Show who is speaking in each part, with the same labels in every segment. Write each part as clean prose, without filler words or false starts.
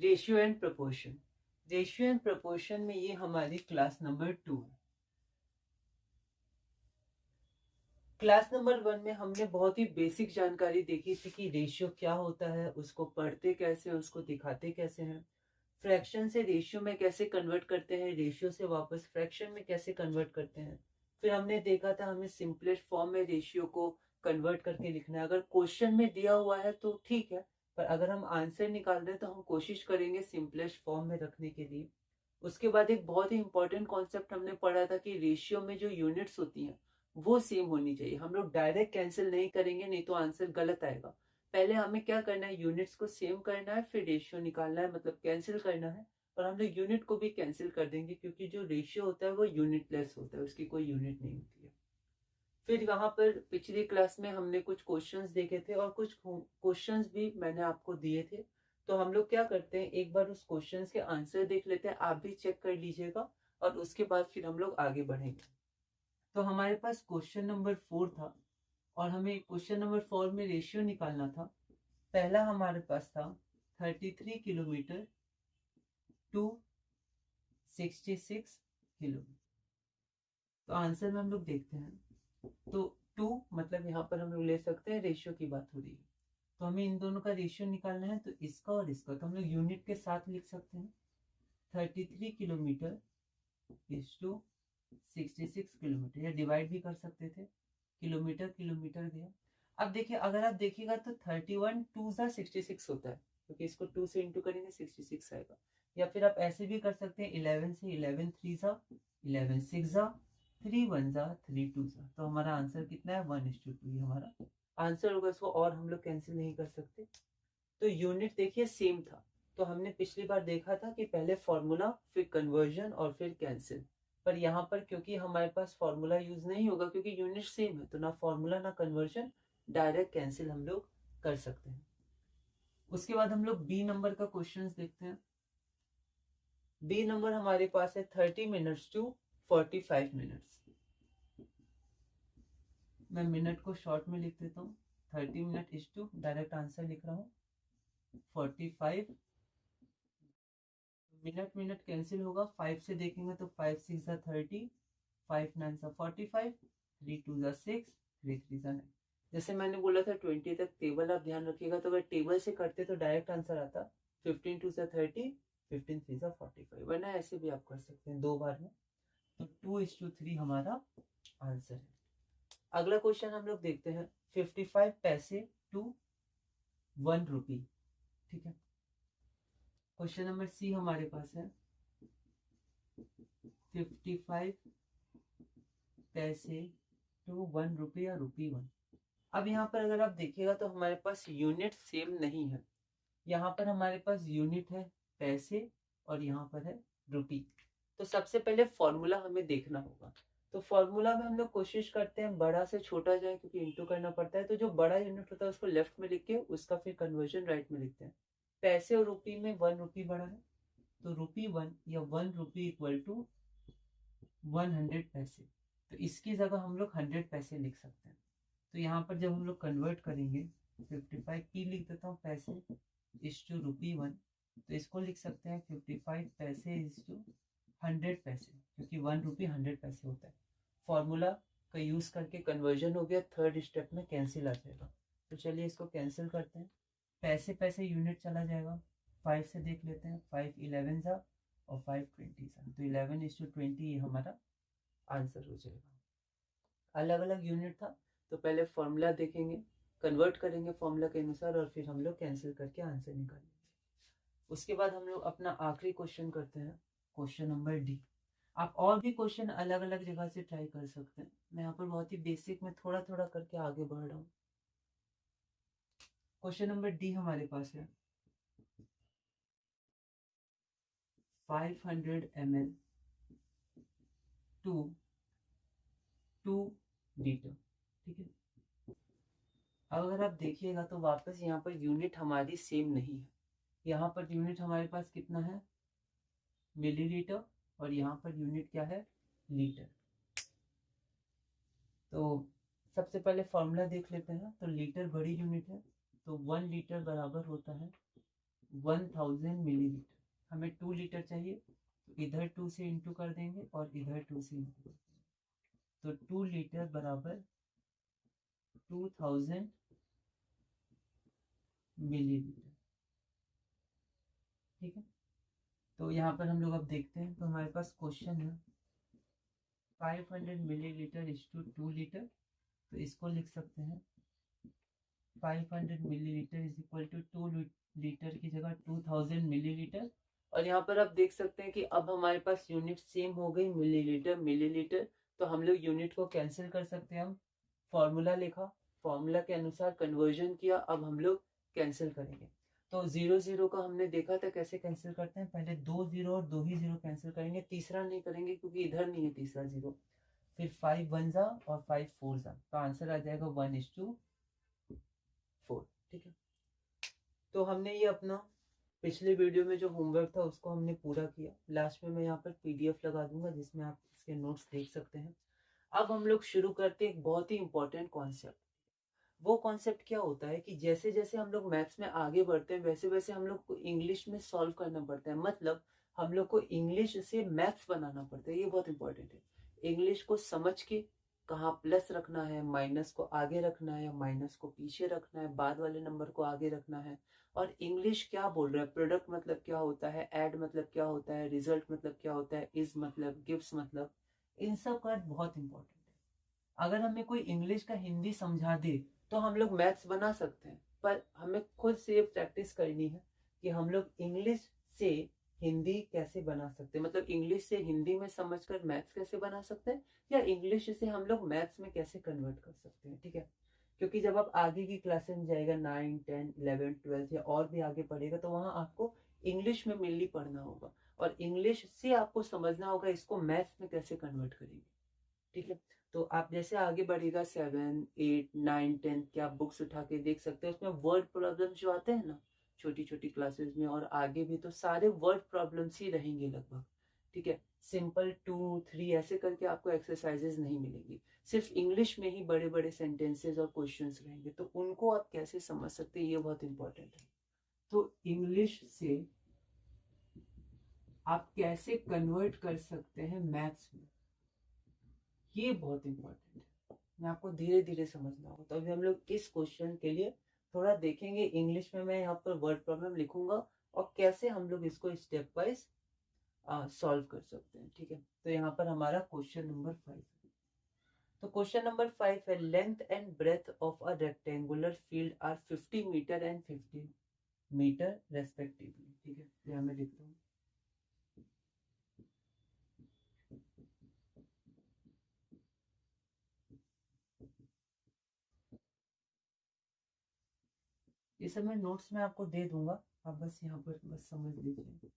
Speaker 1: Ratio and proportion. Ratio and proportion में ये हमारी क्लास नंबर 2 है। क्लास नंबर 1 में हमने बहुत ही बेसिक जानकारी देखी थी कि रेशियो क्या होता है, उसको पढ़ते कैसे, उसको दिखाते कैसे हैं, फ्रैक्शन से रेशियो में कैसे कन्वर्ट करते हैं, रेशियो से वापस फ्रैक्शन में कैसे कन्वर्ट करते हैं। फिर हमने देखा था हमें सिंपलेस्ट फॉर्म में रेशियो को कन्वर्ट करके लिखना है। अगर क्वेश्चन में दिया हुआ है तो ठीक है, पर अगर हम आंसर निकाल रहे हैं तो हम कोशिश करेंगे सिंपलेस्ट फॉर्म में रखने के लिए। उसके बाद एक बहुत ही इंपॉर्टेंट कॉन्सेप्ट हमने पढ़ा था कि रेशियो में जो यूनिट्स होती हैं वो सेम होनी चाहिए। हम लोग डायरेक्ट कैंसिल नहीं करेंगे, नहीं तो आंसर गलत आएगा। पहले हमें क्या करना है, यूनिट्स को सेम करना है, फिर रेशियो निकालना है, मतलब कैंसिल करना है। और हम लोग यूनिट को भी कैंसिल कर देंगे क्योंकि जो रेशियो होता है वो यूनिटलेस होता है, उसकी कोई यूनिट नहीं होती है। फिर वहां पर पिछली क्लास में हमने कुछ क्वेश्चंस देखे थे और कुछ क्वेश्चंस भी मैंने आपको दिए थे। तो हम लोग क्या करते हैं, एक बार उस क्वेश्चंस के आंसर देख लेते हैं, आप भी चेक कर लीजिएगा और उसके बाद फिर हम लोग आगे बढ़ेंगे। तो हमारे पास क्वेश्चन नंबर 4 था और हमें क्वेश्चन नंबर 4 में रेशियो निकालना था। पहला हमारे पास था 33 किलोमीटर टू 66 किलोमीटर। तो आंसर में हम लोग देखते हैं, तो 2 मतलब यहाँ पर हम लोग ले सकते हैं, रेशियो की बात हो रही है तो हमें इन दोनों का रेशियो निकालना है। तो इसका और इसका तो हम लोग यूनिट के साथ लिख सकते हैं। 33 किलोमीटर इज टू 66 किलोमीटर, या डिवाइड भी कर सकते थे, किलोमीटर किलोमीटर गया। अब देखिए, अगर आप देखिएगा तो 31 2 जा 66 होता है, क्योंकि इसको 2 से इंटू करेंगे 66 आएगा। या फिर आप ऐसे भी कर सकते हैं, 11 से 11 3 जा 11 6 जा 3 1 जा 3 2 जा। तो हमारा आंसर कितना है, 1:2। ये हमारा आंसर होगा, इसको और हम लोग कैंसिल नहीं कर सकते। तो यूनिट देखिए सेम था। तो हमने पिछली बार देखा था कि पहले फॉर्मूला, फिर कन्वर्जन और फिर कैंसिल। पर यहाँ पर क्योंकि हमारे पास फॉर्मूला यूज नहीं होगा क्योंकि यूनिट सेम है, तो ना फॉर्मूला ना कन्वर्जन, डायरेक्ट कैंसिल हम लोग कर सकते हैं। उसके बाद हम लोग बी नंबर का क्वेश्चन देखते हैं। बी नंबर हमारे पास है 30 मिनट्स टू 45 मिनट्स। मैं मिनट को शॉर्ट में लिख देता हूँ, 30 minute is to, direct answer लिख रहा हूँ 45 मिनट। मिनट कैंसिल होगा, 5 से देखेंगे तो 5 6 जा 30, 5 9 जा 45, 3 2 जा 6, 3 3 जा 9। जैसे मैंने बोला था 20 तक टेबल आप ध्यान रखिएगा, तो अगर टेबल से करते तो डायरेक्ट आंसर आता 15 2 जा 30, 15 3 जा 45, वरना ऐसे भी आप कर सकते हैं 2 बार में। तो 2:3 हमारा आंसर है। अगला क्वेश्चन हम लोग देखते हैं, 55 पैसे टू 1 रुपी। ठीक है, क्वेश्चन नंबर सी हमारे पास है 55 पैसे टू 1 रुपये या ₹1। अब यहाँ पर अगर आप देखिएगा तो हमारे पास यूनिट सेम नहीं है। यहाँ पर हमारे पास यूनिट है पैसे और यहाँ पर है रुपी। तो सबसे पहले फॉर्मूला हमें देखना होगा। तो फॉर्मूला में हम लोग कोशिश करते हैं बड़ा से छोटा जाए, क्योंकि इंटू करना पड़ता है। तो जो बड़ा यूनिट होता है उसको लेफ्ट में लिख के उसका फिर कन्वर्जन राइट में लिखते हैं। पैसे और रुपी में 1 रुपी बड़ा है, तो ₹1 या 1 रुपी इक्वल टू 100 पैसे। तो इसकी जगह हम लोग 100 पैसे लिख सकते हैं। तो यहाँ पर जब हम लोग कन्वर्ट करेंगे, 55 पी लिख देता हूँ पैसे इज टू ₹1, तो इसको लिख सकते हैं 55 पैसे इज टू 100 पैसे, क्योंकि 1 रुपी 100 पैसे होता है। फॉर्मूला का यूज करके कन्वर्जन हो गया, थर्ड स्टेप में कैंसिल आ जाएगा। तो चलिए इसको कैंसिल करते हैं। पैसे पैसे यूनिट चला जाएगा, 5 से देख लेते हैं, 5 11 जा और 5 20 जा, तो 11:20 ये हमारा आंसर हो जाएगा। अलग अलग यूनिट था, तो पहले फॉर्मूला देखेंगे, कन्वर्ट करेंगे फॉर्मूला के अनुसार और फिर हम लोग कैंसिल करके आंसर निकालेंगे। उसके बाद हम लोग अपना आखिरी क्वेश्चन करते हैं, क्वेश्चन नंबर डी। आप और भी क्वेश्चन अलग अलग जगह से ट्राई कर सकते हैं। मैं यहाँ पर बहुत ही बेसिक में थोड़ा थोड़ा करके आगे बढ़ रहा हूँ। क्वेश्चन नंबर डी हमारे पास है 500 ml टू 2 लीटर। ठीक है, अब अगर आप देखिएगा तो वापस यहाँ पर यूनिट हमारी सेम नहीं है। यहाँ पर यूनिट हमारे पास कितना है, मिलीलीटर, और यहाँ पर यूनिट क्या है, लीटर। तो सबसे पहले फॉर्मूला देख लेते हैं। तो लीटर बड़ी यूनिट है, तो 1 लीटर बराबर होता है 1000 मिलीलीटर, हमें 2 लीटर चाहिए, तो इधर 2 से इंटू कर देंगे और इधर 2 से इंटू कर देंगे, तो 2 लीटर बराबर 2000 मिलीलीटर। ठीक है, तो यहाँ पर हम लोग अब देखते हैं, तो हमारे पास क्वेश्चन है 500 मिलीलीटर इज टू 2 लीटर, तो इसको लिख सकते हैं 500 millilitre is equal to 2 litre की जगह 2000 मिलीलीटर। और यहाँ पर आप देख सकते हैं कि अब हमारे पास यूनिट सेम हो गई, मिलीलीटर मिलीलीटर, तो हम लोग यूनिट को कैंसिल कर सकते हैं। हम फॉर्मूला लिखा, फॉर्मूला के अनुसार कन्वर्जन किया, अब हम लोग कैंसिल करेंगे। तो 0 0 का हमने देखा था कैसे कैंसिल करते हैं, पहले 2 0 और 2 ही 0 कैंसिल करेंगे, तीसरा नहीं करेंगे क्योंकि इधर नहीं है तीसरा 0। फिर 5 1 जा और 5 4 जा, तो आंसर आ जाएगा 1:4। ठीक है, तो हमने ये अपना पिछले वीडियो में जो होमवर्क था उसको हमने पूरा किया। लास्ट में मैं यहाँ पर PDF लगा दूंगा जिसमें आप इसके नोट्स देख सकते हैं। अब हम लोग शुरू करते हैं एक बहुत ही इंपॉर्टेंट कॉन्सेप्ट। वो कॉन्सेप्ट क्या होता है कि जैसे जैसे हम लोग मैथ्स में आगे बढ़ते हैं वैसे वैसे हम लोग को इंग्लिश में सॉल्व करना पड़ता है, मतलब हम लोग को इंग्लिश से मैथ्स बनाना पड़ता है। ये बहुत इंपॉर्टेंट है, इंग्लिश को समझ के कहाँ प्लस रखना है, माइनस को आगे रखना है, माइनस को पीछे रखना है, बाद वाले नंबर को आगे रखना है, और इंग्लिश क्या बोल रहा है, प्रोडक्ट मतलब क्या होता है, ऐड मतलब क्या होता है, रिजल्ट मतलब क्या होता है, इज मतलब, गिव्स मतलब, इन सब का बहुत इंपॉर्टेंट है। अगर हमें कोई इंग्लिश का हिंदी समझा दे तो हम लोग मैथ्स बना सकते हैं, पर हमें खुद से ये प्रैक्टिस करनी है कि हम लोग इंग्लिश से हिंदी कैसे बना सकते हैं, मतलब इंग्लिश से हिंदी में समझकर मैथ्स कैसे बना सकते हैं, या इंग्लिश से हम लोग मैथ्स में कैसे कन्वर्ट कर सकते हैं। ठीक है, क्योंकि जब आप आगे की क्लासेस में जाएगा 9 10 11 12 या और भी आगे पढ़ेगा तो वहाँ आपको इंग्लिश में मेनली पढ़ना होगा, और इंग्लिश से आपको समझना होगा इसको मैथ्स में कैसे कन्वर्ट करेंगे। ठीक है, तो आप जैसे आगे बढ़ेगा 7 8 9 10 की आप बुक्स उठा के देख सकते हैं, उसमें वर्ड प्रॉब्लम जो आते हैं ना छोटी छोटी क्लासेस में और आगे भी, तो सारे वर्ड प्रॉब्लम्स ही रहेंगे लगभग। ठीक है, सिंपल 2 3 ऐसे करके आपको एक्सरसाइजेज नहीं मिलेंगी, सिर्फ इंग्लिश में ही बड़े बड़े सेंटेंसेस और क्वेश्चंस रहेंगे, तो उनको आप कैसे समझ सकते हैं ये बहुत इंपॉर्टेंट है। तो इंग्लिश से आप कैसे कन्वर्ट कर सकते हैं मैथ्स में, ये बहुत इंपॉर्टेंट है, मैं आपको धीरे धीरे समझना होगा। तो अभी हम लोग इस क्वेश्चन के लिए थोड़ा देखेंगे, इंग्लिश में मैं यहाँ पर वर्ड प्रॉब्लम लिखूंगा और कैसे हम लोग इसको स्टेप वाइज सॉल्व कर सकते हैं। ठीक है, तो यहाँ पर हमारा क्वेश्चन नंबर 5 है। तो क्वेश्चन नंबर 5 है, length and breadth of a rectangular field are 50 metre and 50 metre respectively. ठीक है, तो यहाँ मैं लिखता हूँ, ये सब मैं नोट्स में आपको दे दूंगा, आप बस यहाँ पर बस समझ लीजिए।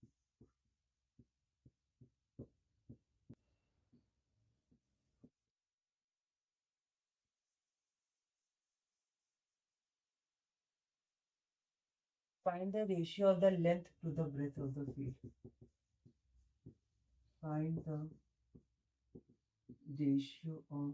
Speaker 1: Find the ratio of the length to the breadth of the field. Find the ratio of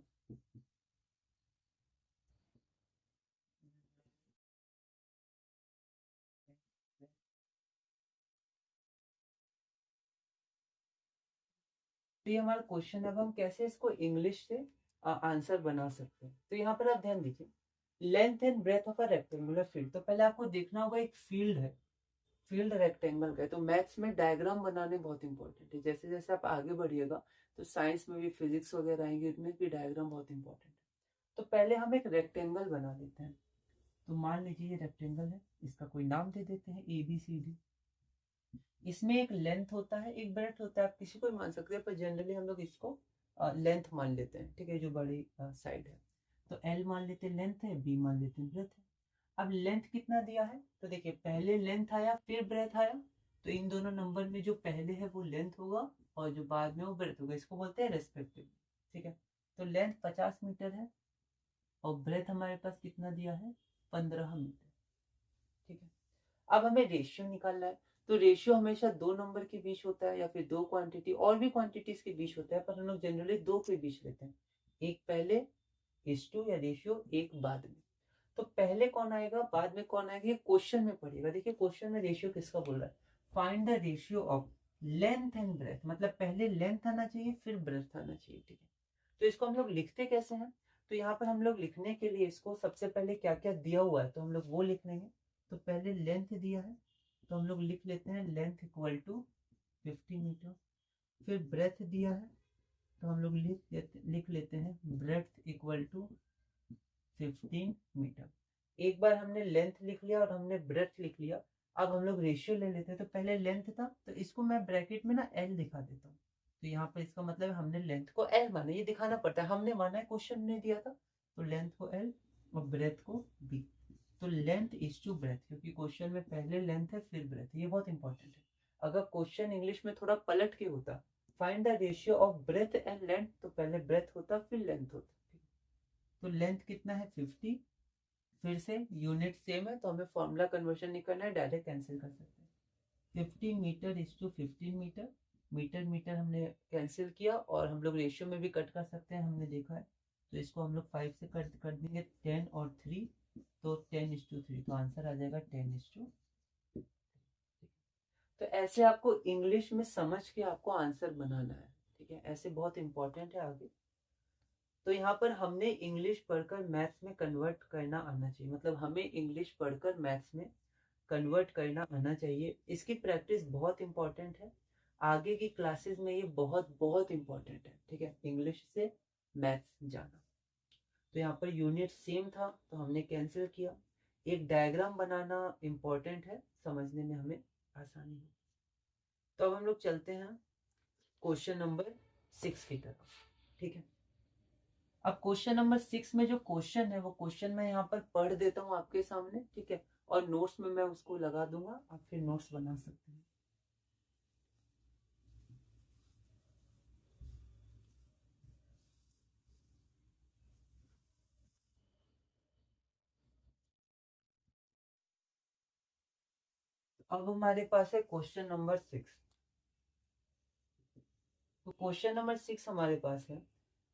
Speaker 1: तो ये हमारा क्वेश्चन है, अब हम कैसे इसको इंग्लिश से आंसर बना सकते हैं। तो यहाँ पर आप ध्यान दीजिए, length and breadth of a rectangular field, तो पहले आपको देखना होगा एक फील्ड है, फील्ड रेक्टेंगल का है, तो मैथ्स में डायग्राम बनाने बहुत इंपॉर्टेंट है। जैसे जैसे आप आगे बढ़िएगा तो साइंस में भी, फिजिक्स वगैरह आएंगे उसमें भी डायग्राम बहुत इंपॉर्टेंट है। तो पहले हम एक रेक्टेंगल बना लेते हैं, तो मान लीजिए ये रेक्टेंगल है, इसका कोई नाम दे देते हैं ABCD। इसमें एक लेंथ होता है, एक ब्रेथ होता है, आप किसी को भी मान सकते हैं, पर जनरली हम लोग इसको लेंथ मान लेते हैं। ठीक है, जो बड़ी साइड है, तो L मान लेते हैं लेंथ है, B मान लेते हैं ब्रेथ है। अब लेंथ कितना दिया है, तो देखिए पहले लेंथ आया फिर ब्रेथ आया, तो इन दोनों नंबर में जो पहले है वो लेंथ होगा और जो बाद में वो ब्रेथ होगा, इसको बोलते हैं रेस्पेक्टिव। ठीक है, तो लेंथ 50 मीटर है और ब्रेथ हमारे पास कितना दिया है, 15 मीटर। ठीक है, अब हमें रेशियो निकालना है, तो रेशियो हमेशा दो नंबर के बीच होता है या फिर दो क्वांटिटी और भी क्वांटिटीज के बीच होता है, पर हम लोग जनरली दो के बीच लेते हैं, एक पहले इस टू या रेशियो एक बाद में। तो पहले कौन आएगा बाद में कौन आएगा, ये क्वेश्चन में पड़ेगा। देखिए क्वेश्चन में रेशियो किसका बोल रहा है, find the ratio of length and breadth, मतलब पहले लेंथ आना चाहिए फिर ब्रेथ आना चाहिए, ठीक है। तो इसको हम लोग लिखते कैसे हैं, तो यहाँ पर हम लोग लिखने के लिए इसको सबसे पहले क्या क्या दिया हुआ है तो हम लोग वो लिख लेंगे। तो पहले लेंथ दिया है तो हम लोग लिख लेते हैं लेंथ इक्वल टू 50 मीटर। फिर ब्रेथ दिया है तो हम लोग लिख लेते हैं ब्रेथ इक्वल टू 15 मीटर। एक बार हमने लेंथ लिख लिया और हमने ब्रेथ लिख लिया, अब हम लोग रेशियो ले लेते हैं। तो पहले लेंथ था तो इसको मैं ब्रैकेट में ना एल दिखा देता हूँ। तो यहाँ पर इसका मतलब हमने लेंथ को एल माना, ये दिखाना पड़ता है, हमने माना है, क्वेश्चन ने दिया था। तो लेंथ को एल और ब्रेथ को बी। तो लेंथ इज टू ब्रेथ, क्योंकि क्वेश्चन में पहले लेंथ है फिर ब्रेथ, ये बहुत इंपॉर्टेंट है। अगर क्वेश्चन इंग्लिश में थोड़ा पलट के होता, find the ratio of breadth and length, तो पहले ब्रेथ होता फिर लेंथ होता। तो लेंथ कितना है 50, फिर से यूनिट सेम है तो हमें फॉर्मूला कन्वर्जन नहीं करना है, डायरेक्ट कैंसिल कर सकते हैं। 15 metre is to 15 metre, metre metre हमने कैंसिल किया और हम लोग रेशियो में भी कट कर सकते हैं, हमने देखा है। तो इसको हम लोग 5 से कट कर देंगे, 10 और 3, तो 10:3, तो आंसर आ जाएगा 10:3। तो ऐसे आपको इंग्लिश में समझ के आपको आंसर बनाना है, ठीक है, ऐसे बहुत इंपॉर्टेंट है आगे। तो यहाँ पर हमने इंग्लिश पढ़कर मैथ्स में कन्वर्ट करना आना चाहिए, मतलब हमें इंग्लिश पढ़कर मैथ्स में कन्वर्ट करना आना चाहिए। इसकी प्रैक्टिस बहुत इंपॉर्टेंट है, आगे की क्लासेस में ये बहुत बहुत इंपॉर्टेंट है, ठीक है, इंग्लिश से मैथ्स जाना। तो यहाँ पर यूनिट सेम था तो हमने कैंसिल किया। एक डायग्राम बनाना इंपॉर्टेंट है, समझने में हमें आसानी हो। तो अब हम लोग चलते हैं क्वेश्चन नंबर 6 की तरफ, ठीक है। अब क्वेश्चन नंबर 6 में जो क्वेश्चन है वो क्वेश्चन मैं यहाँ पर पढ़ देता हूँ आपके सामने, ठीक है, और नोट्स में मैं उसको लगा दूंगा, आप फिर नोट्स बना सकते हैं। अब हमारे पास है क्वेश्चन नंबर 6। तो क्वेश्चन नंबर 6 हमारे पास है,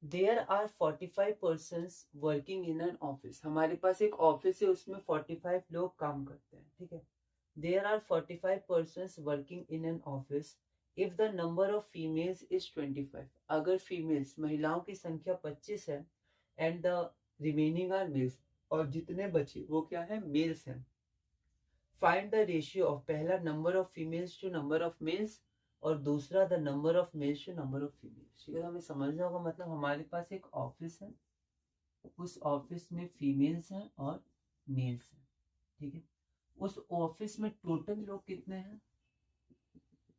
Speaker 1: there are 45 person working in an office. हमारे पास एक ऑफिस है, उसमें 45 लोग काम करते हैं, ठीक है। There are 45 person working in an office if the number of females is 25। अगर फीमेल्स महिलाओं की संख्या 25 है and the remaining are males, और जितने बचे वो क्या है, मेल्स हैं। फाइंड द रेशियो ऑफ, पहला number of females to number of males और दूसरा the number of males to number of females, ठीक है। हमें समझना होगा, मतलब हमारे पास एक ऑफिस है, उस ऑफिस में फीमेल्स हैं और मेल्स हैं, ठीक है। उस ऑफिस में टोटल लोग कितने हैं,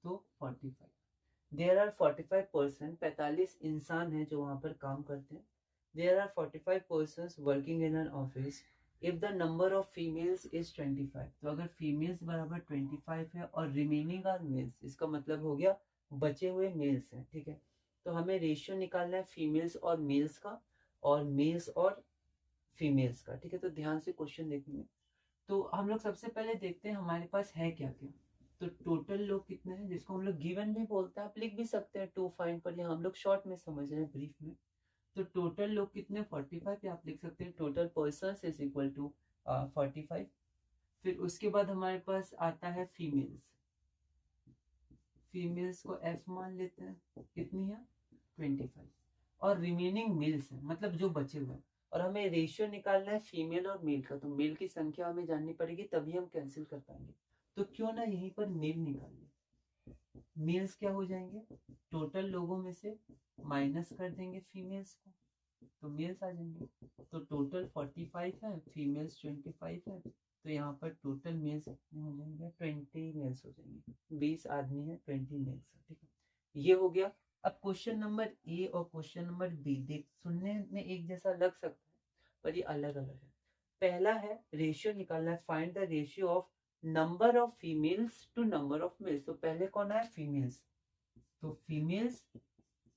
Speaker 1: तो 45। देयर आर 45 पर्सन, 45 इंसान हैं जो वहां पर काम करते हैं। There are 45 person working in an office if the number of females is 25। तो अगर फीमेल्स बराबर 25 है और रिमेनिंग आर मेल्स, इसका मतलब हो गया बचे हुए मेल्स हैं, ठीक है। तो हमें रेशियो निकालना है फीमेल्स और मेल्स का और मेल्स और फीमेल्स का, ठीक है। तो ध्यान से क्वेश्चन देखेंगे। तो हम लोग सबसे पहले देखते हैं हमारे पास है क्या क्या। तो टोटल लोग कितने हैं, जिसको हम लोग गिवन भी बोलते हैं, आप लिख भी सकते हैं टू फाइंड, पर यहाँ हम लोग शॉर्ट में समझ रहे हैं, ब्रीफ में। तो टोटल लोग कितने 45, आप लिख सकते हैं total persons is equal to 45। फिर उसके बाद हमारे पास आता है फीमेल्स, फीमेल्स को एफ मान लेते हैं, कितनी है 25। और रिमेनिंग मेल्स है, मतलब जो बचे हुए हैं। और हमें रेशियो निकालना है फीमेल और मेल का, तो मेल की संख्या हमें जाननी पड़ेगी तभी हम कैंसिल कर पाएंगे। तो क्यों ना यहीं पर मेल निकाल लें। मेल्स क्या हो जाएंगे, टोटल लोगों में से माइनस कर देंगे फीमेल्स को, तो मेल्स आ जाएंगे। तो टोटल 45 है, फीमेल्स 25 है, तो यहाँ पर टोटल मेल्स कितने हो जाएंगे, 20 मेल्स हो जाएंगे। 20 आदमी है, 20 मेल्स है, ठीक है। ये हो गया। अब क्वेश्चन नंबर ए और क्वेश्चन नंबर बी देख, सुनने में एक जैसा लग सकता है पर ये अलग अलग है। पहला है रेशियो निकालना है, find the ratio of number of females to number of males. तो पहले कौन है, फीमेल्स, तो फीमेल्स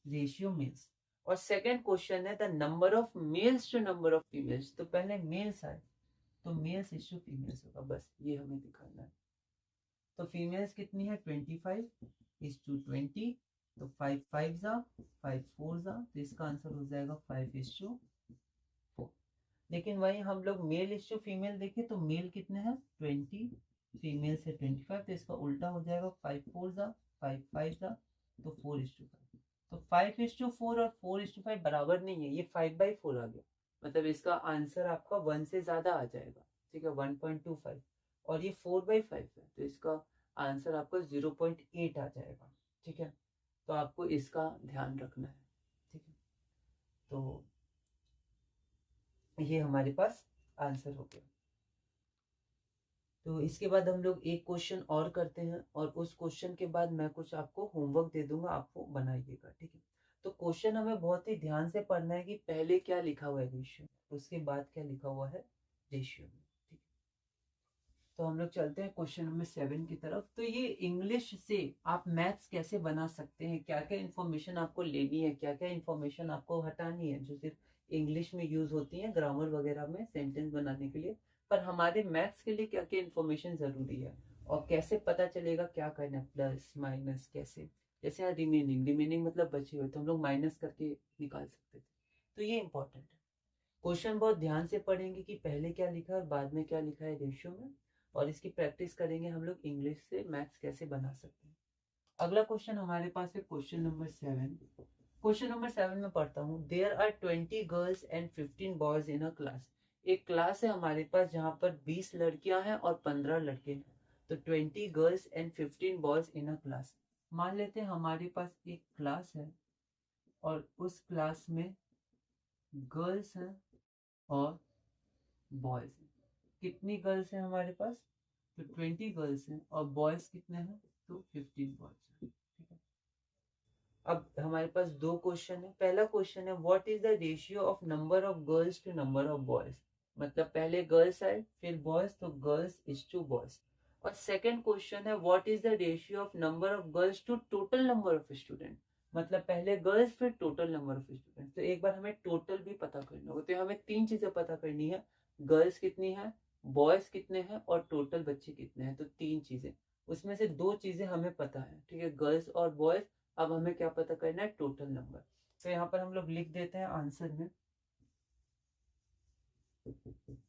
Speaker 1: रेशियो मेल्स। और सेकंड क्वेश्चन है the number of males to number of females, तो पहले मेल्स आए तो मेल्स इज टू फीमेल्स होगा, बस ये हमें दिखाना है। तो फीमेल्स कितनी है 25 इज टू 20, तो 5 5 जा 5 4 जा, तो इसका आंसर हो जाएगा 5 इज टू 4। लेकिन वहीं हम लोग मेल इस टू फीमेल देखें तो मेल कितने हैं 20, फीमेल से 25, तो इसका उल्टा हो जाएगा 5 4 जा 5 5 जा, तो 4:5। तो 5:4 और 4:5 बराबर नहीं है, ये 5/4 आ गया, मतलब इसका आंसर आपका 1 से ज्यादा आ जाएगा, ठीक है 1.25, और ये 4/5 है तो इसका आंसर आपका 0.8 आ जाएगा, ठीक है। तो आपको इसका ध्यान रखना है, ठीक है। तो ये हमारे पास आंसर हो गया। तो इसके बाद हम लोग एक क्वेश्चन और करते हैं, और उस क्वेश्चन के बाद मैं कुछ आपको होमवर्क दे दूंगा, आपको बनाइएगा, ठीक है। तो क्वेश्चन हमें बहुत ही ध्यान से पढ़ना है कि पहले क्या लिखा हुआ है रेशियो, उसके बाद क्या लिखा हुआ है रेशियो में, ठीक है। तो हम लोग चलते हैं क्वेश्चन नंबर 7 की तरफ। तो ये इंग्लिश से आप मैथ्स कैसे बना सकते हैं, क्या क्या इन्फॉर्मेशन आपको लेनी है, क्या क्या इन्फॉर्मेशन आपको हटानी है जो सिर्फ इंग्लिश में यूज होती है ग्रामर वगैरह में सेंटेंस बनाने के लिए, पर हमारे मैथ्स के लिए क्या क्या इन्फॉर्मेशन जरूरी है, और कैसे पता चलेगा क्या करना है, प्लस माइनस कैसे, जैसे यहाँ रिमेनिंग मतलब बचे हुए तो हम लोग माइनस करके निकाल सकते थे। तो ये इंपॉर्टेंट है, क्वेश्चन बहुत ध्यान से पढ़ेंगे कि पहले क्या लिखा है और बाद में क्या लिखा है रेशियो में, और इसकी प्रैक्टिस करेंगे हम लोग इंग्लिश से मैथ्स कैसे बना सकते हैं। अगला क्वेश्चन हमारे पास है क्वेश्चन नंबर 7। क्वेश्चन नंबर 7 में पढ़ता हूँ, there are 20 girls and 15 boys in a class. एक क्लास है हमारे पास जहाँ पर 20 लड़कियां हैं और 15 लड़के हैं। तो 20 girls and 15 boys in a class. मान लेते हैं हमारे पास एक क्लास है और उस क्लास में गर्ल्स हैं और बॉयज हैं। कितनी गर्ल्स हैं हमारे पास, तो 20 गर्ल्स हैं, और बॉयज कितने हैं, तो 15 बॉयज हैं, ठीक है। अब हमारे पास दो क्वेश्चन है। पहला क्वेश्चन है, what is the ratio of number of girls to number of boys, मतलब पहले गर्ल्स आए फिर बॉयज, तो गर्ल्स इज टू बॉयज। और सेकंड क्वेश्चन है, what is the ratio of number of girls to total number of student, मतलब पहले girls फिर टोटल नंबर ऑफ स्टूडेंट। तो एक बार हमें टोटल भी पता करना होगा, तो हमें तीन चीजें पता करनी है, गर्ल्स कितनी है, बॉयज कितने हैं, और टोटल बच्चे कितने हैं। तो तीन चीजें, उसमें से दो चीजें हमें पता है, ठीक है, गर्ल्स और बॉयज। अब हमें क्या पता करना है, टोटल नंबर। तो यहाँ पर हम लोग लिख देते हैं आंसर में।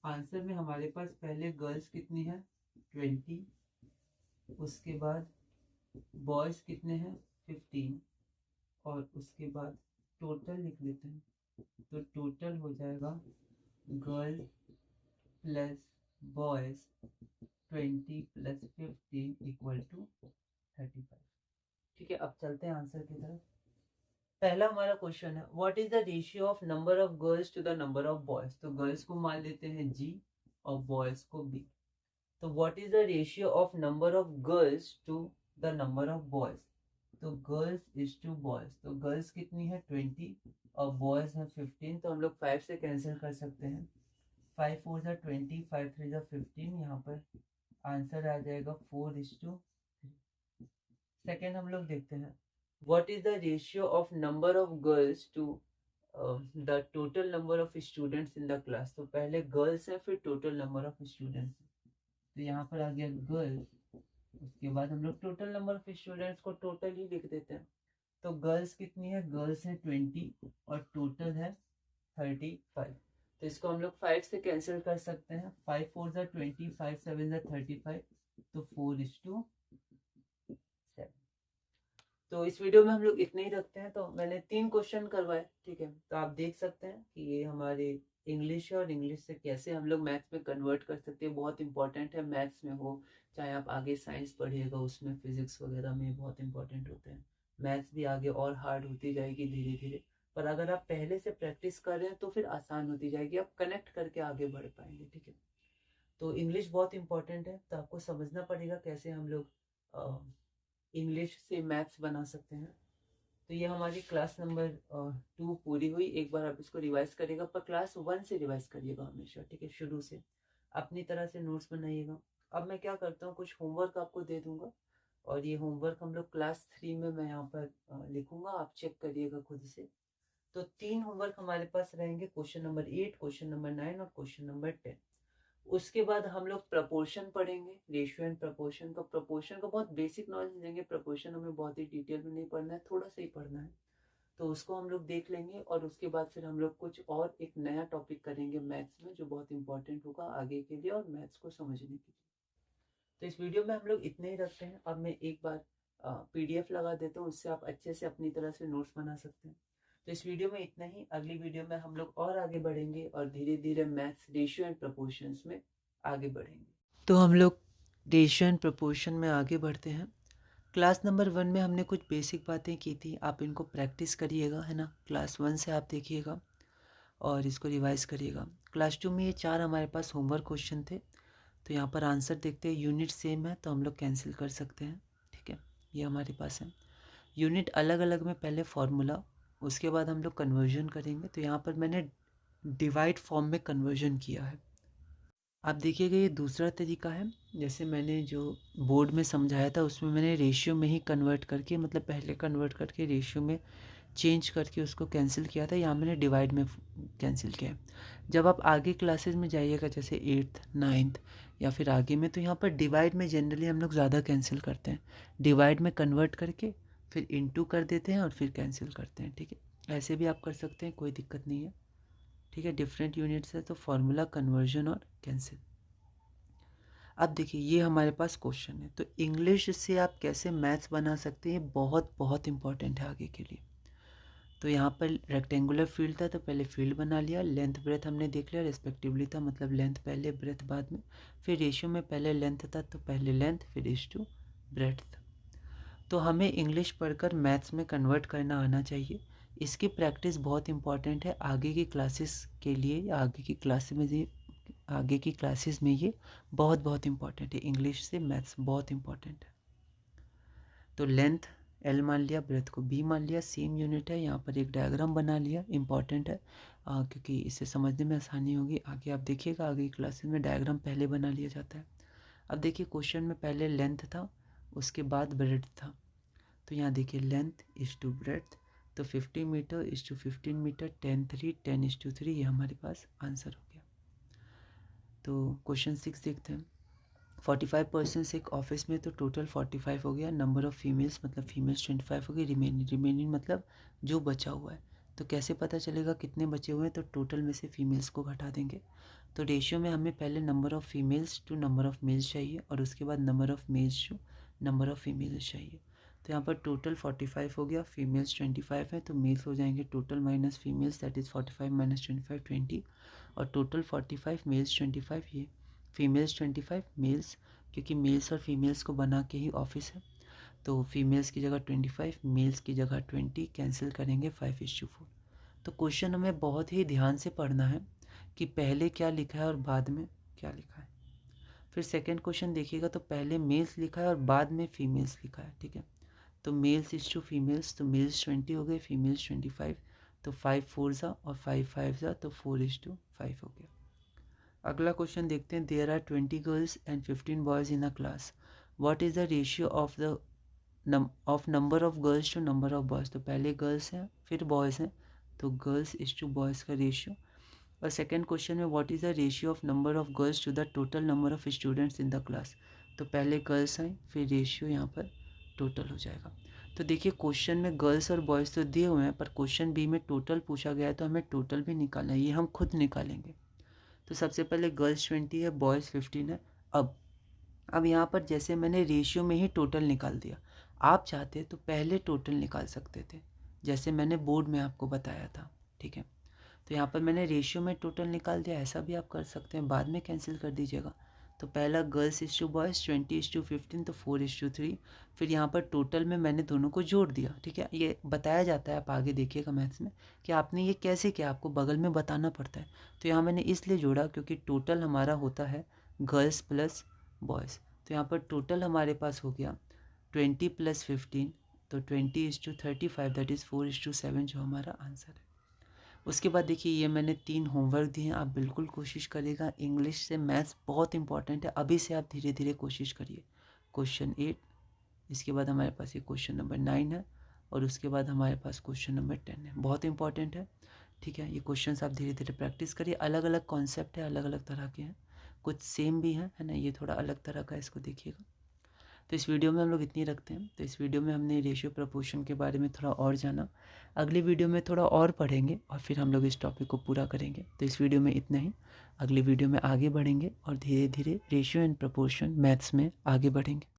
Speaker 1: आंसर में हमारे पास पहले गर्ल्स कितनी है 20, उसके बाद बॉयज कितने हैं 15, और उसके बाद टोटल लिख लेते हैं। तो टोटल हो जाएगा girl plus boys 20 plus 15 equal to 35, ठीक है। अब चलते हैं आंसर की तरफ। पहला हमारा क्वेश्चन है, what is the ratio of number of girls to the number of boys. तो गर्ल्स को मान लेते हैं जी और बॉयज को बी। तो what is the ratio of number of girls to the number of boys, तो गर्ल्स इज टू बॉयज। तो गर्ल्स कितनी है 20 और बॉयज है 15, तो हम लोग 5 से कैंसिल कर सकते हैं। 5 4 जा 20, 5 3 जा 15, यहाँ पर आंसर आ जाएगा 4:3। सेकेंड हम लोग देखते हैं, what is the ratio of number of girls to the total number of students in the class। तो पहले गर्ल्स है फिर टोटल नंबर ऑफ स्टूडेंट्स, तो यहाँ पर आ गया गर्ल्स, उसके बाद हम लोग टोटल नंबर ऑफ स्टूडेंट्स को टोटल ही लिख देते हैं। तो गर्ल्स कितनी है, गर्ल्स है 20 और टोटल है 35। तो इसको हम लोग 5 से कैंसिल कर सकते हैं। 5 4 जा 20, 5 7 जा 35, तो 4:7। तो इस वीडियो में हम लोग इतने ही रखते हैं। तो मैंने 3 क्वेश्चन करवाए, ठीक है। तो आप देख सकते हैं कि ये हमारे इंग्लिश है, और इंग्लिश से कैसे हम लोग मैथ्स में कन्वर्ट कर सकते हैं, बहुत इंपॉर्टेंट है मैथ्स में हो, चाहे आप आगे साइंस पढ़िएगा उसमें, फिजिक्स वगैरह में बहुत इंपॉर्टेंट होते हैं। मैथ्स भी आगे और हार्ड होती जाएगी धीरे धीरे, पर अगर आप पहले से प्रैक्टिस कर रहे हैं तो फिर आसान होती जाएगी, आप कनेक्ट करके आगे बढ़ पाएंगे, ठीक है। तो इंग्लिश बहुत इंपॉर्टेंट है, तो आपको समझना पड़ेगा कैसे हम लोग इंग्लिश से मैथ्स बना सकते हैं। तो ये हमारी क्लास नंबर 2 पूरी हुई। एक बार आप इसको रिवाइज करिएगा, पर क्लास 1 से रिवाइज करिएगा हमेशा, ठीक है, शुरू से अपनी तरह से नोट्स बनाइएगा। अब मैं क्या करता हूँ, कुछ होमवर्क आपको दे दूंगा, और ये होमवर्क हम लोग क्लास 3 में मैं यहाँ पर लिखूंगा, आप चेक करिएगा खुद से। तो 3 होमवर्क हमारे पास रहेंगे, क्वेश्चन नंबर 8, क्वेश्चन नंबर 9 और क्वेश्चन नंबर 10। उसके बाद हम लोग प्रपोर्शन पढ़ेंगे, रेशियो एंड प्रपोर्शन का। प्रपोर्शन का बहुत बेसिक नॉलेज देंगे, प्रपोर्शन हमें बहुत ही डिटेल में नहीं पढ़ना है, थोड़ा सा ही पढ़ना है। तो उसको हम लोग देख लेंगे और उसके बाद फिर हम लोग कुछ और एक नया टॉपिक करेंगे मैथ्स में, जो बहुत इंपॉर्टेंट होगा आगे के लिए और मैथ्स को समझने के लिए। तो इस वीडियो में हम लोग इतने ही रखते हैं। अब मैं एक बार PDF लगा देता हूँ, उससे आप अच्छे से अपनी तरह से नोट्स बना सकते हैं। तो इस वीडियो में इतना ही। अगली वीडियो में हम लोग और आगे बढ़ेंगे और धीरे धीरे मैथ्स रेशियो एंड प्रपोर्शंस में आगे बढ़ेंगे। तो हम लोग रेशियो एंड प्रपोर्शन में आगे बढ़ते हैं। क्लास नंबर 1 में हमने कुछ बेसिक बातें की थी, आप इनको प्रैक्टिस करिएगा, है ना। क्लास 1 से आप देखिएगा और इसको रिवाइज करिएगा। क्लास 2 में ये 4 हमारे पास होमवर्क क्वेश्चन थे। तो यहाँ पर आंसर देखते हैं, यूनिट सेम है तो हम लोग कैंसिल कर सकते हैं, ठीक है। ये हमारे पास है। यूनिट अलग अलग में पहले फॉर्मूला, उसके बाद हम लोग कन्वर्जन करेंगे। तो यहाँ पर मैंने डिवाइड फॉर्म में कन्वर्जन किया है। आप देखिएगा ये दूसरा तरीका है। जैसे मैंने जो बोर्ड में समझाया था उसमें मैंने रेशियो में ही कन्वर्ट करके, मतलब पहले कन्वर्ट करके रेशियो में चेंज करके उसको कैंसिल किया था। यहाँ मैंने डिवाइड में कैंसिल किया है। जब आप आगे क्लासेस में जाइएगा, जैसे 8th 9th या फिर आगे में, तो यहाँ पर डिवाइड में जनरली हम लोग ज़्यादा कैंसिल करते हैं। डिवाइड में कन्वर्ट करके फिर इनटू कर देते हैं और फिर कैंसिल करते हैं, ठीक है। ऐसे भी आप कर सकते हैं, कोई दिक्कत नहीं है, ठीक है। डिफरेंट यूनिट्स है तो फॉर्मूला, कन्वर्जन और कैंसिल। अब देखिए ये हमारे पास क्वेश्चन है, तो इंग्लिश से आप कैसे मैथ्स बना सकते हैं, बहुत बहुत इंपॉर्टेंट है आगे के लिए। तो यहाँ पर रेक्टेंगुलर फील्ड था तो पहले फील्ड बना लिया, लेंथ ब्रेथ हमने देख लिया रिस्पेक्टिवली था, मतलब लेंथ पहले ब्रेथ बाद में। फिर रेशियो में पहले लेंथ था तो पहले लेंथ फिर इज़ टू ब्रेथ था। तो हमें इंग्लिश पढ़कर मैथ्स में कन्वर्ट करना आना चाहिए। इसकी प्रैक्टिस बहुत इंपॉर्टेंट है आगे की क्लासेस के लिए, या आगे की क्लासेस में ये बहुत बहुत इंपॉर्टेंट है। इंग्लिश से मैथ्स बहुत इंपॉर्टेंट है। तो लेंथ L मान लिया, ब्रेथ को B मान लिया, सेम यूनिट है। यहाँ पर एक डायग्राम बना लिया, इंपॉर्टेंट है क्योंकि इससे समझने में आसानी होगी। आगे आप देखिएगा, आगे क्लासेस में डायग्राम पहले बना लिया जाता है। अब देखिए क्वेश्चन में पहले लेंथ था, उसके बाद ब्रेथ था। तो यहाँ देखिए लेंथ इज टू ब्रेथ, तो 50 metre is to 15 metre, 10 3 10 is to 3, ये हमारे पास आंसर हो गया। तो क्वेश्चन 6 देखते हैं। 45% एक ऑफिस में, तो टोटल 45 हो गया। नंबर ऑफ़ फीमेल्स, मतलब फीमेल्स 25 हो गई। रिमेनिंग मतलब जो बचा हुआ है। तो कैसे पता चलेगा कितने बचे हुए हैं, तो टोटल में से फीमेल्स को घटा देंगे। तो रेशियो में हमें पहले number of females to number of males चाहिए और उसके बाद number of males to number of females चाहिए। तो यहाँ पर टोटल 45 हो गया, फीमेल्स 25 है तो मेल्स हो जाएंगे total minus females, that is 45 minus 25 20, और टोटल 45 मेल्स 25, ये फीमेल्स 25 मेल्स, क्योंकि मेल्स और फीमेल्स को बना के ही ऑफिस है। तो फीमेल्स की जगह 25, मेल्स की जगह 20, कैंसिल करेंगे 5:4। तो क्वेश्चन हमें बहुत ही ध्यान से पढ़ना है कि पहले क्या लिखा है और बाद में क्या लिखा है। फिर सेकंड क्वेश्चन देखिएगा, तो पहले मेल्स लिखा है और बाद में फीमेल्स लिखा है, ठीक है। तो मेल्स इज टू फीमेल्स, तो मेल्स 20 हो गए, फीमेल्स 25, तो 5 4 ज़ा और 5 5 ज़ा, तो 4:5 हो गया। अगला क्वेश्चन देखते हैं। There are 20 girls and 15 boys in a class, what is the ratio of number of girls to number of boys. तो पहले गर्ल्स हैं फिर बॉयज़ हैं, तो गर्ल्स इज टू बॉयज़ का रेशियो। और सेकंड क्वेश्चन में what is the ratio of number of girls to the total number of students in the class. तो पहले गर्ल्स आए फिर रेशियो यहाँ पर टोटल हो जाएगा। तो देखिए क्वेश्चन में गर्ल्स और बॉयज़ तो दिए हुए हैं, पर क्वेश्चन बी में टोटल पूछा गया है तो हमें टोटल भी निकालना है, ये हम खुद निकालेंगे। तो सबसे पहले गर्ल्स 20 है, बॉयज़ 15 है। अब यहाँ पर जैसे मैंने रेशियो में ही टोटल निकाल दिया, आप चाहते तो पहले टोटल निकाल सकते थे, जैसे मैंने बोर्ड में आपको बताया था, ठीक है। तो यहाँ पर मैंने रेशियो में टोटल निकाल दिया, ऐसा भी आप कर सकते हैं, बाद में कैंसिल कर दीजिएगा। तो पहला गर्ल्स इज टू बॉयज़ 20:15, तो 4:3। फिर यहाँ पर टोटल में मैंने दोनों को जोड़ दिया, ठीक है। ये बताया जाता है, आप आगे देखिएगा मैथ्स में कि आपने ये कैसे किया, आपको बगल में बताना पड़ता है। तो यहाँ मैंने इसलिए जोड़ा क्योंकि टोटल हमारा होता है गर्ल्स प्लस बॉयज़। तो यहाँ पर टोटल हमारे पास हो गया 20 + 15, तो 20:35, दैट इज़ 4:7, जो हमारा आंसर है। उसके बाद देखिए ये मैंने 3 होमवर्क दिए हैं, आप बिल्कुल कोशिश करिएगा। इंग्लिश से मैथ्स बहुत इंपॉर्टेंट है, अभी से आप धीरे धीरे कोशिश करिए। क्वेश्चन 8, इसके बाद हमारे पास ये क्वेश्चन नंबर 9 है, और उसके बाद हमारे पास क्वेश्चन नंबर 10 है, बहुत इंपॉर्टेंट है, ठीक है। ये क्वेश्चंस आप धीरे धीरे प्रैक्टिस करिए। अलग अलग कॉन्सेप्ट है, अलग अलग तरह के हैं, कुछ सेम भी हैं, है ना, ये थोड़ा अलग तरह का, इसको देखिएगा। तो इस वीडियो में हम लोग इतनी रखते हैं। तो इस वीडियो में हमने रेशियो प्रपोर्शन के बारे में थोड़ा और जाना। अगली वीडियो में थोड़ा और पढ़ेंगे और फिर हम लोग इस टॉपिक को पूरा करेंगे। तो इस वीडियो में इतना ही। अगली वीडियो में आगे बढ़ेंगे और धीरे धीरे रेशियो एंड प्रपोर्शन मैथ्स में आगे बढ़ेंगे।